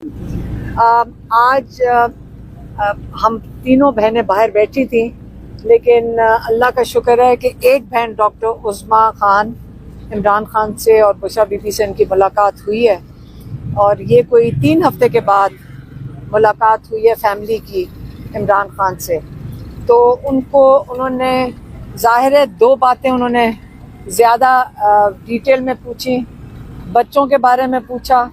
आज हम तीनों बहनें बाहर बैठी थी, लेकिन अल्लाह का शुक्र है कि एक बहन डॉक्टर उस्मा खान इमरान खान से और बुशरा बीबी से इनकी मुलाकात हुई है। और ये कोई 3 हफ्ते के बाद मुलाकात हुई है फैमिली की इमरान खान से। तो उन्होंने ज़ाहिर है 2 बातें उन्होंने ज़्यादा डिटेल में पूछी। बच्चों के बारे में पूछा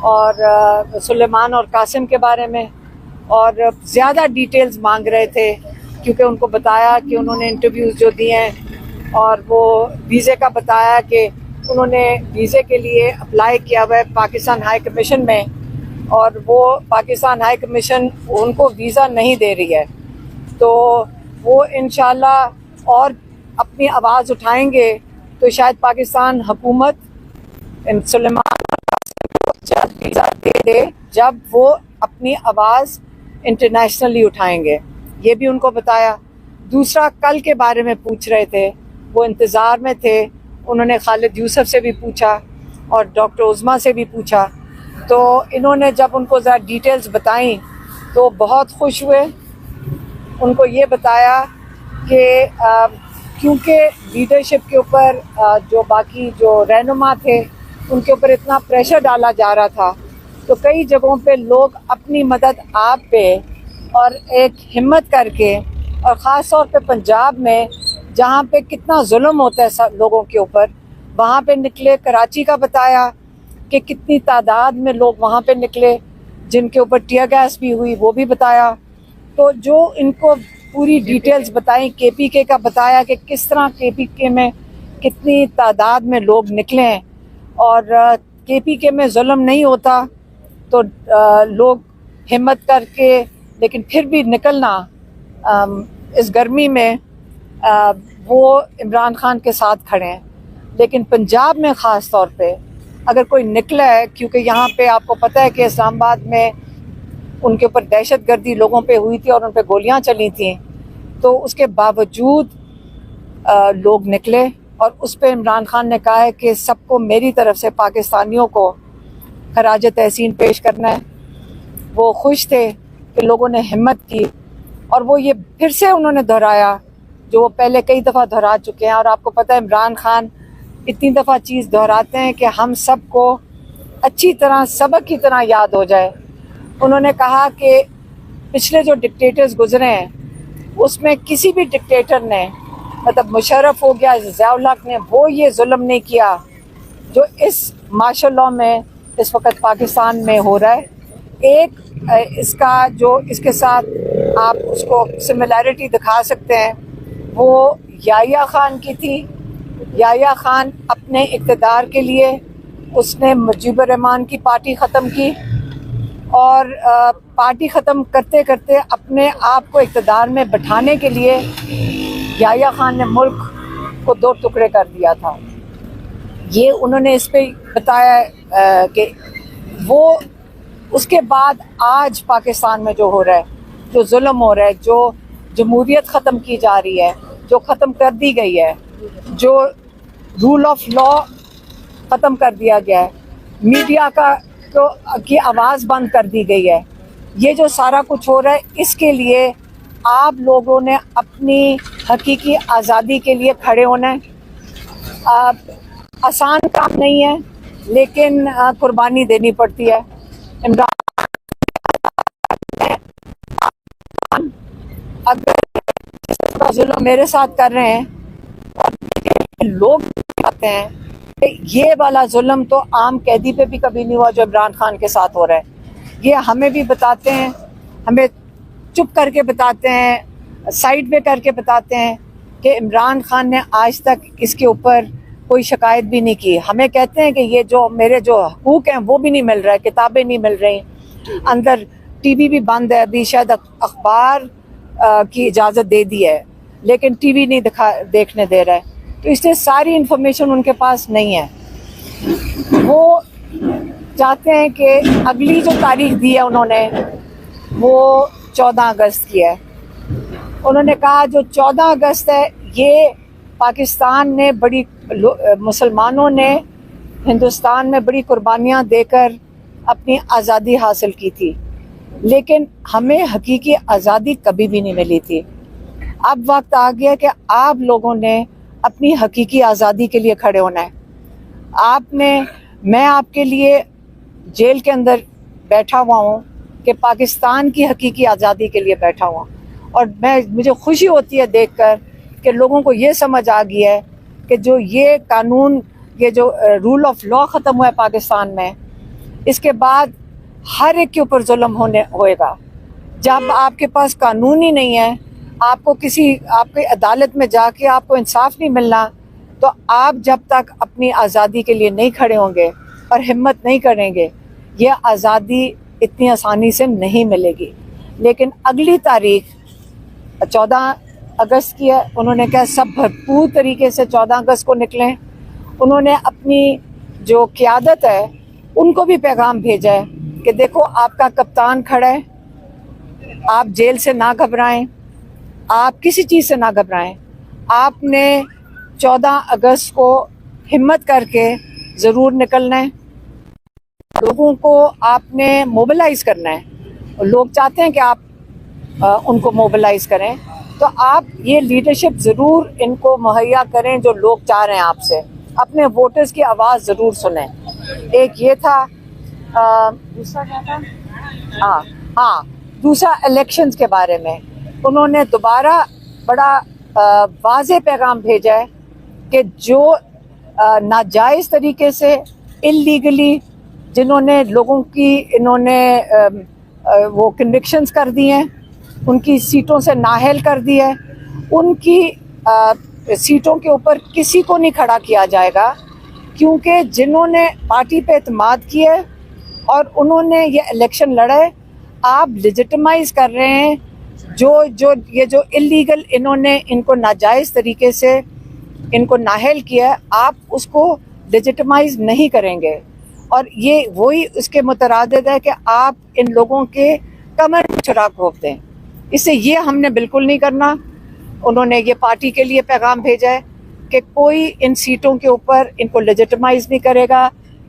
और सुलेमान और कासिम के बारे में, और ज़्यादा डिटेल्स मांग रहे थे क्योंकि उनको बताया कि उन्होंने इंटरव्यूज़ जो दिए हैं और वो वीज़े का बताया कि उन्होंने वीज़े के लिए अप्लाई किया हुआ है पाकिस्तान हाई कमीशन में, और वो पाकिस्तान हाई कमीशन उनको वीज़ा नहीं दे रही है। तो वो इंशाल्लाह और अपनी आवाज़ उठाएंगे तो शायद पाकिस्तान हुकूमत सुलेमान वीज़ा दे जब वो अपनी आवाज़ इंटरनेशनली उठाएंगे। ये भी उनको बताया। दूसरा, कल के बारे में पूछ रहे थे, वो इंतज़ार में थे। उन्होंने खालिद यूसुफ से भी पूछा और डॉक्टर उज़मा से भी पूछा। तो इन्होंने जब उनको ज़रा डिटेल्स बताई तो बहुत खुश हुए। उनको ये बताया कि क्योंकि लीडरशिप के ऊपर जो बाकी जो रहनुमा थे उनके ऊपर इतना प्रेशर डाला जा रहा था, तो कई जगहों पे लोग अपनी मदद आप पे और एक हिम्मत करके, और ख़ास तौर पे पंजाब में जहाँ पे कितना जुल्म होता है सब लोगों के ऊपर, वहाँ पे निकले। कराची का बताया कि कितनी तादाद में लोग वहाँ पे निकले जिनके ऊपर टीयर गैस भी हुई, वो भी बताया। तो जो इनको पूरी डिटेल्स बताई, KPK का बताया कि किस तरह KPK में कितनी तादाद में लोग निकले हैं, और KPK में जुल्म नहीं होता तो लोग हिम्मत करके, लेकिन फिर भी निकलना इस गर्मी में वो इमरान खान के साथ खड़े हैं। लेकिन पंजाब में ख़ास तौर पे अगर कोई निकला है, क्योंकि यहाँ पे आपको पता है कि इस्लामाबाद में उनके ऊपर दहशत गर्दी लोगों पे हुई थी और उन पे गोलियाँ चली थी, तो उसके बावजूद लोग निकले। और उस पर इमरान खान ने कहा है कि सबको मेरी तरफ से पाकिस्तानियों को खराज तहसीन पेश करना है। वो खुश थे कि लोगों ने हिम्मत की, और वो ये फिर से उन्होंने दोहराया जो वो पहले कई दफ़ा दोहरा चुके हैं। और आपको पता है इमरान खान इतनी दफ़ा चीज़ दोहराते हैं कि हम सबको अच्छी तरह सबक की तरह याद हो जाए। उन्होंने कहा कि पिछले जो डिक्टेटर्स गुजरे हैं उसमें किसी भी डिक्टेटर ने, मतलब मुशर्रफ हो गया, ज़िया-उल-हक ने, वो ये जुल्म नहीं किया जो इस मार्शल लॉ में इस वक्त पाकिस्तान में हो रहा है। एक इसका जो इसके साथ आप उसको सिमिलैरिटी दिखा सकते हैं, वो याह्या खान की थी। याह्या खान अपने इक़्तिदार के लिए उसने मुजीबुर रहमान की पार्टी ख़त्म की, और पार्टी ख़त्म करते करते अपने आप को इक़्तिदार में बिठाने के लिए याह्या खान ने मुल्क को 2 टुकड़े कर दिया था। ये उन्होंने इस पे बताया कि वो उसके बाद आज पाकिस्तान में जो हो रहा है, जो जुल्म हो रहा है, जो जमहूरियत ख़त्म की जा रही है, जो ख़त्म कर दी गई है, जो रूल ऑफ लॉ ख़त्म कर दिया गया है, मीडिया की आवाज़ बंद कर दी गई है, ये जो सारा कुछ हो रहा है, इसके लिए आप लोगों ने अपनी हकीकी आज़ादी के लिए खड़े होना है। आसान काम नहीं है, लेकिन कुर्बानी देनी पड़ती है। इमरान अगर जुल्म मेरे साथ कर रहे हैं और लोग कहते हैं कि ये वाला जुल्म तो आम कैदी पे भी कभी नहीं हुआ जो इमरान खान के साथ हो रहा है, ये हमें भी बताते हैं, हमें चुप करके बताते हैं, साइड पे करके बताते हैं कि इमरान खान ने आज तक इसके ऊपर कोई शिकायत भी नहीं की। हमें कहते हैं कि ये जो मेरे जो हकूक़ हैं वो भी नहीं मिल रहा है, किताबें नहीं मिल रही, अंदर TV भी बंद है, अभी शायद अखबार की इजाज़त दे दी है लेकिन TV नहीं देखने दे रहा है। तो इसलिए सारी इन्फॉर्मेशन उनके पास नहीं है। वो चाहते हैं कि अगली जो तारीख दी है उन्होंने वो 14 अगस्त की है। उन्होंने कहा जो 14 अगस्त है ये पाकिस्तान ने मुसलमानों ने हिंदुस्तान में बड़ी कुर्बानियाँ देकर अपनी आज़ादी हासिल की थी, लेकिन हमें हकीकी आज़ादी कभी भी नहीं मिली थी। अब वक्त आ गया कि आप लोगों ने अपनी हकीकी आज़ादी के लिए खड़े होना है। मैं आपके लिए जेल के अंदर बैठा हुआ हूँ कि पाकिस्तान की हकीकी आज़ादी के लिए बैठा हुआ, और मुझे खुशी होती है देखकर कि लोगों को ये समझ आ गया है कि जो ये कानून, ये जो रूल ऑफ लॉ ख़त्म हुआ है पाकिस्तान में, इसके बाद हर एक के ऊपर जुल्म होएगा। जब आपके पास कानून ही नहीं है, आपके अदालत में जाके आपको इंसाफ नहीं मिलना, तो आप जब तक अपनी आज़ादी के लिए नहीं खड़े होंगे और हिम्मत नहीं करेंगे, ये आज़ादी इतनी आसानी से नहीं मिलेगी। लेकिन अगली तारीख 14 अगस्त की है। उन्होंने कहा सब भरपूर तरीके से 14 अगस्त को निकलें। उन्होंने अपनी जो क़यादत है उनको भी पैगाम भेजा है कि देखो आपका कप्तान खड़ा है, आप जेल से ना घबराएं, आप किसी चीज़ से ना घबराएं। आपने 14 अगस्त को हिम्मत करके ज़रूर निकलना है। लोगों को आपने मोबिलाइज़ करना है। लोग चाहते हैं कि आप उनको मोबिलाइज़ करें, तो आप ये लीडरशिप ज़रूर इनको मुहैया करें जो लोग चाह रहे हैं आपसे। अपने वोटर्स की आवाज़ ज़रूर सुनें। एक ये था, दूसरा क्या था? हाँ, दूसरा इलेक्शंस के बारे में उन्होंने दोबारा बड़ा वाज़ेह पैगाम भेजा है कि जो नाजायज़ तरीके से इल्लीगली जिन्होंने लोगों की वो कन्विक्शंस कर दी हैं, उनकी सीटों से नाअहल कर दी है, उनकी सीटों के ऊपर किसी को नहीं खड़ा किया जाएगा, क्योंकि जिन्होंने पार्टी पे एतमाद किया है और उन्होंने ये इलेक्शन लड़ा है, आप लेजिटिमाइज़ कर रहे हैं जो इल्लीगल इन्होंने इनको नाजायज़ तरीके से इनको नाअहल किया है, आप उसको लेजिटिमाइज़ नहीं करेंगे। और ये वही उसके मुतरादिद है कि आप इन लोगों के कमर में चिराग घोंप दें। इससे ये हमने बिल्कुल नहीं करना। उन्होंने ये पार्टी के लिए पैगाम भेजा है कि कोई इन सीटों के ऊपर इनको लेजिटिमाइज़ नहीं करेगा,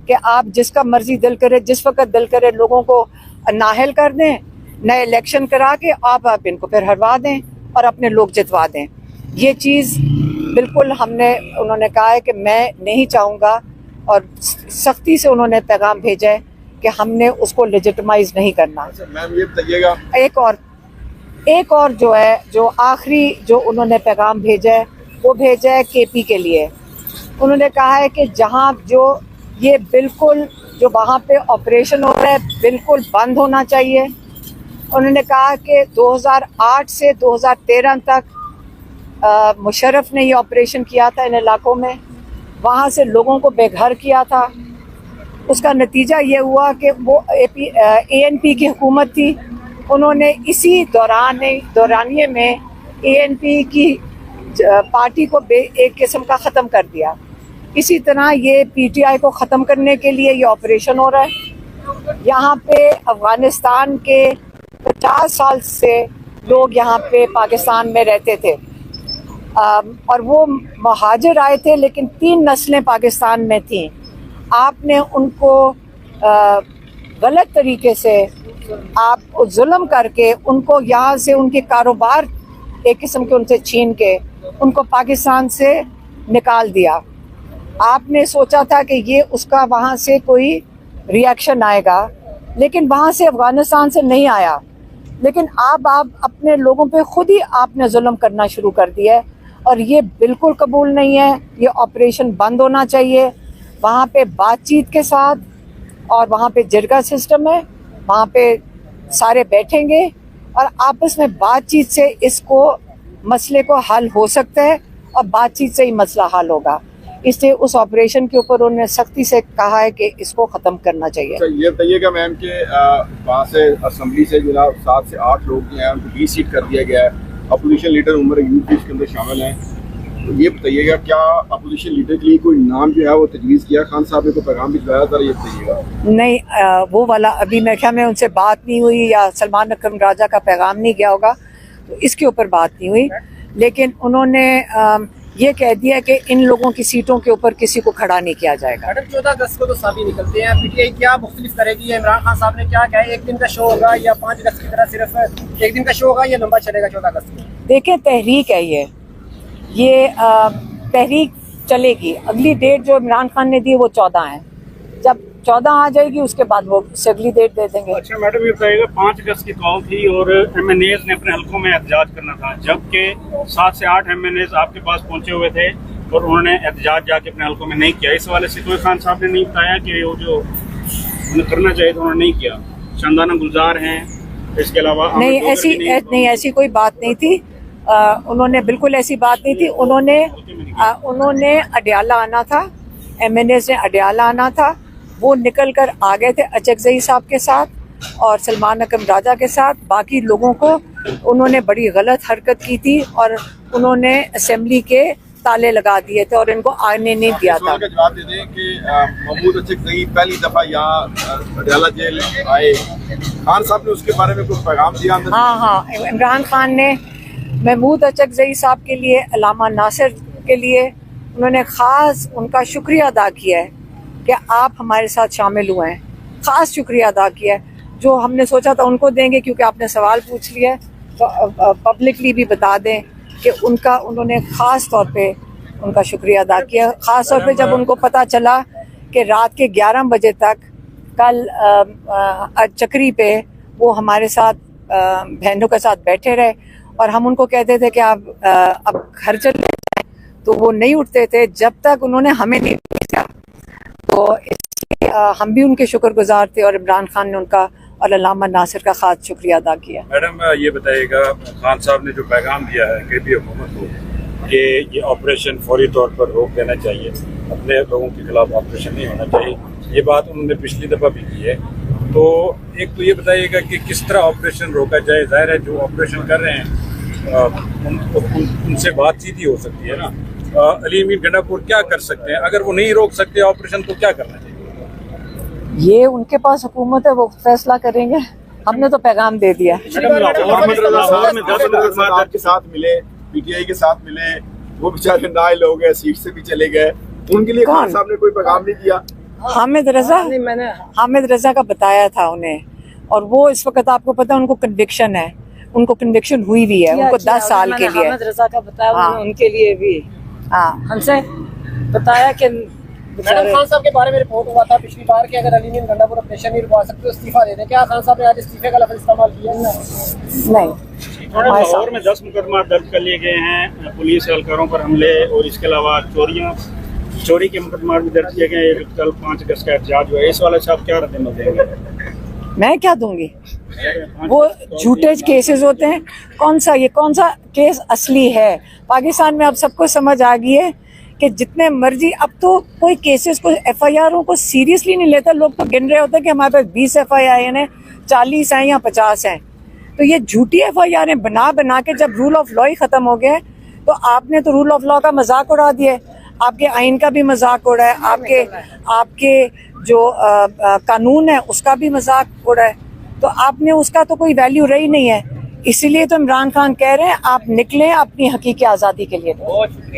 कि आप जिसका मर्जी दिल करे, जिस वक्त दिल करे लोगों को नाअहल कर दें, नए इलेक्शन करा के आप इनको फिर हरवा दें और अपने लोग जितवा दें। ये चीज़ बिल्कुल उन्होंने कहा है कि मैं नहीं चाहूँगा, और सख्ती से उन्होंने पैगाम भेजा है कि हमने उसको लेजिटिमाइज़ नहीं करना। मैम ये बताइएगा, एक और जो आखिरी जो उन्होंने पैगाम भेजा है वो भेजा है केपी के लिए। उन्होंने कहा है कि जहां जो ये बिल्कुल जो वहाँ पे ऑपरेशन हो रहा है बिल्कुल बंद होना चाहिए। उन्होंने कहा कि 2008 से 2013 तक मुशर्रफ ने ये ऑपरेशन किया था इन इलाकों में, वहाँ से लोगों को बेघर किया था। उसका नतीजा ये हुआ कि वो ANP की हुकूमत थी, उन्होंने इसी दौरानिए में ANP की पार्टी को एक किस्म का ख़त्म कर दिया। इसी तरह ये PTI को ख़त्म करने के लिए ये ऑपरेशन हो रहा है। यहाँ पे अफ़गानिस्तान के 50 साल से लोग यहाँ पे पाकिस्तान में रहते थे, और वो महाजिर आए थे, लेकिन 3 नस्लें पाकिस्तान में थीं। आपने उनको गलत तरीके से आप जुल्म करके उनको यहाँ से उनके कारोबार एक किस्म के उनसे छीन के उनको पाकिस्तान से निकाल दिया। आपने सोचा था कि ये उसका वहाँ से कोई रिएक्शन आएगा, लेकिन वहाँ से अफ़गानिस्तान से नहीं आया। लेकिन आप अपने लोगों पे खुद ही आपने जुल्म करना शुरू कर दिया है, और ये बिल्कुल कबूल नहीं है। ये ऑपरेशन बंद होना चाहिए। वहाँ पे बातचीत के साथ, और वहाँ पे जिरगा सिस्टम है, वहाँ पे सारे बैठेंगे और आपस में बातचीत से इसको मसले को हल हो सकता है, और बातचीत से ही मसला हल होगा। इसलिए उस ऑपरेशन के ऊपर उन्होंने सख्ती से कहा है कि इसको ख़त्म करना चाहिए। ये बताइएगा मैम कि वहाँ से असम्बली से जो 7 से 8 लोग जो हैं उनको 20 सीट कर दिया गया है। अपोजिशन लीडर उमर यूथ भी इसके अंदर शामिल हैं, तो ये बताइएगा क्या अपोजिशन लीडर के लिए कोई नाम जो है वो तजवीज़ किया? खान साहब ने तो पैगाम भिजवाया था, ये बताइएगा। नहीं, वो वाला अभी मेरे ख्याल में उनसे बात नहीं हुई, या सलमान अकरम राजा का पैगाम नहीं गया होगा, तो इसके ऊपर बात नहीं हुई। लेकिन उन्होंने ये कह दिया कि इन लोगों की सीटों के ऊपर किसी को खड़ा नहीं किया जाएगा। मैडम 14 अगस्त को तो सभी निकलते हैं, पीटीआई क्या मुख्तलिफ करेगी? इमरान खान साहब ने क्या कहा है, एक दिन का शो होगा या 5 अगस्त की तरह सिर्फ एक दिन का शो होगा या लंबा चलेगा 14 अगस्त को? देखें, तहरीक है ये तहरीक चलेगी। अगली डेट जो इमरान खान ने दी वो 14 है। जब 14 आ जाएगी उसके बाद वो अगली डेट दे देंगे। अच्छा मैडम, ये बताइएगा 5 अगस्त की कॉल थी और MNAs ने अपने हलकों में एहतजाज करना था, जबकि 7 से 8 MNAs आपके पास पहुंचे हुए थे और उन्होंने एहतजाज जाके अपने हलकों में नहीं किया। इस वाले से कोई खान साहब ने नहीं बताया कि वो जो उन्हें करना चाहिए था उन्होंने नहीं किया। शानदाना गुलजार हैं, इसके अलावा नहीं, ऐसी कोई बात नहीं थी। उन्होंने बिल्कुल ऐसी बात नहीं थी। उन्होंने अडयाला आना था, MNAs ने अडयाला आना था। वो निकल कर आ गए थे अचकजई साहब के साथ और सलमान अकरम राजा के साथ। बाकी लोगों को उन्होंने बड़ी गलत हरकत की थी और उन्होंने असेंबली के ताले लगा दिए थे और इनको आने नहीं दिया था। जवाब दे दें कि महमूद अचकजई पहली दफा यहाँ अडयाला जेल आए, खान साहब ने उसके बारे में कुछ पैगाम दिया? हाँ, इमरान खान ने महमूद अचकजई साहब के लिए, अल्लामा नासिर के लिए उन्होंने ख़ास उनका शुक्रिया अदा किया है कि आप हमारे साथ शामिल हुए हैं। ख़ास शुक्रिया अदा किया है। जो हमने सोचा था उनको देंगे क्योंकि आपने सवाल पूछ लिया, तो पब्लिकली भी बता दें कि उन्होंने ख़ास तौर पे उनका शुक्रिया अदा किया। ख़ास तौर पे जब उनको पता चला कि रात के 11 बजे तक कल चक्री पे वो हमारे साथ बहनों के साथ बैठे रहे और हम उनको कहते थे कि आप अब घर चले जाएं, तो वो नहीं उठते थे जब तक उन्होंने हमें नहीं भेजा। तो इसलिए हम भी उनके शुक्रगुजार थे और इमरान खान ने उनका और अल्लामा नासिर का खास शुक्रिया अदा किया। मैडम ये बताइएगा, खान साहब ने जो पैगाम दिया है केपी हुकूमत को कि ये ऑपरेशन फौरी तौर पर रोक देना चाहिए, अपने लोगों के खिलाफ ऑपरेशन नहीं होना चाहिए, ये बात उन्होंने पिछली दफ़ा भी की है। तो एक तो ये बताइएगा कि किस तरह ऑपरेशन रोका जाए? जाहिर है जो ऑपरेशन कर रहे हैं उनसे बातचीत ही हो सकती है ना। अली अमीन गंडापुर क्या कर सकते हैं? अगर वो नहीं रोक सकते ऑपरेशन तो क्या करना चाहिए? ये उनके पास हुकूमत है, वो फैसला करेंगे। हमने तो पैगाम दे दिया। आपके साथ मिले, PTI के साथ मिले, वो बेचारे नाइल हो गए, सीट से भी चले गए, उनके लिए खान साहब ने कोई पैगाम नहीं दिया? हामिद रजा का बताया था उन्हें, और वो इस वक्त आपको पता है उनको कन्विक्शन है, उनको कन्विक्शन हुई भी है, उनको 10 साल के लिए। हामिद रजा का बताया, हाँ, उनके लिए भी हमसे बताया कि मैडम खान साहब के बारे में रिपोर्ट हुआ था पिछली बार कि अगर अली अमीन गंडापुर ऑपरेशन नहीं रुकवा सकते तो इस्तीफा दे दें। क्या खान साहब ने आज इस्तीफे का लफ्ज़ इस्तेमाल किया? नहीं। लाहौर में 10 मुकदमा दर्ज कर लिए गए हैं पुलिस एहलकारों पर हमले, और इसके अलावा चोरी के मुकदमा भी दर्ज किए गए। कल 5 अगस्त का एहतजाज हुआ, इस वाले साहब क्या रद्द देंगे? मैं क्या दूंगी? वो झूठे केसेस होते हैं। कौन सा केस असली है? पाकिस्तान में अब सबको समझ आ गई है कि जितने मर्जी, अब तो कोई केसेस को, FIR को सीरियसली नहीं लेता। लोग तो गिन रहे होते हैं कि हमारे पास 20 FIR हैं, 40 हैं या 50 हैं। तो ये झूठी FIR बना के जब रूल ऑफ लॉ ही खत्म हो गया, तो आपने तो रूल ऑफ लॉ का मजाक उड़ा दिया, आपके आइन का भी मजाक उड़ा है, आपके जो कानून है उसका भी मजाक उड़ा है। तो आपने उसका तो कोई वैल्यू रही नहीं है। इसीलिए तो इमरान खान कह रहे हैं आप निकलें अपनी हकीकी आज़ादी के लिए।